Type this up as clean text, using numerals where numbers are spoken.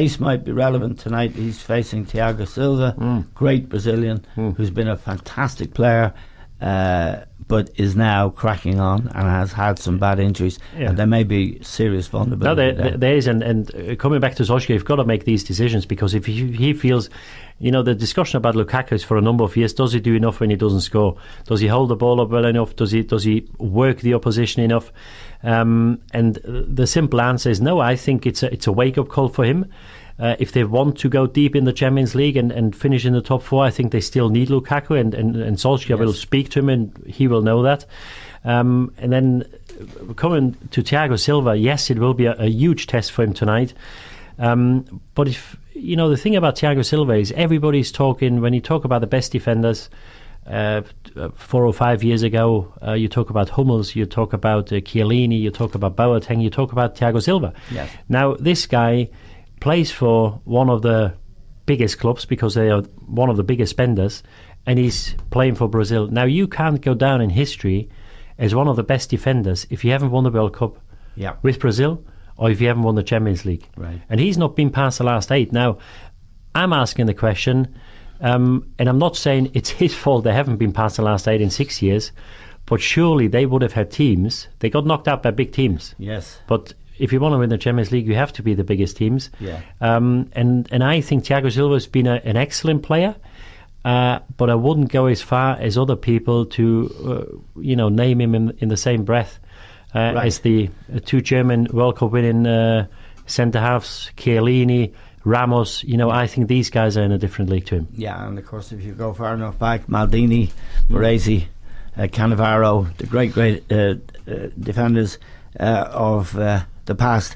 pace might be relevant tonight. He's facing Thiago Silva, great Brazilian, who's been a fantastic player, but is now cracking on and has had some bad injuries. Yeah. And there may be serious vulnerability. No, there is, and coming back to Solskjaer, you've got to make these decisions, because if he feels, the discussion about Lukaku is for a number of years. Does he do enough when he doesn't score? Does he hold the ball up well enough? Does he work the opposition enough? And the simple answer is no. I think it's a wake up call for him. If they want to go deep in the Champions League and finish in the top 4, I think they still need Lukaku, and Solskjaer will speak to him, and he will know that. And then coming to Thiago Silva, yes, it will be a huge test for him tonight. But if the thing about Thiago Silva is everybody's talking, when you talk about the best defenders 4 or 5 years ago, you talk about Hummels, you talk about Chiellini, you talk about Boateng, you talk about Thiago Silva. Yes. Now this guy plays for one of the biggest clubs because they are one of the biggest spenders, and he's playing for Brazil. Now you can't go down in history as one of the best defenders if you haven't won the World Cup with Brazil, or if you haven't won the Champions League. Right. And he's not been past the last 8. Now, I'm asking the question, and I'm not saying it's his fault they haven't been past the last 8 in 6 years, but surely they would have had teams. They got knocked out by big teams. Yes. But if you want to win the Champions League, you have to be the biggest teams. Yeah. And I think Thiago Silva has been an excellent player, but I wouldn't go as far as other people to, name him in the same breath as the 2 German World Cup winning centre halves, Chiellini, Ramos. I think these guys are in a different league to him. Yeah, and of course, if you go far enough back, Maldini, Baresi, Cannavaro, the great defenders of the past.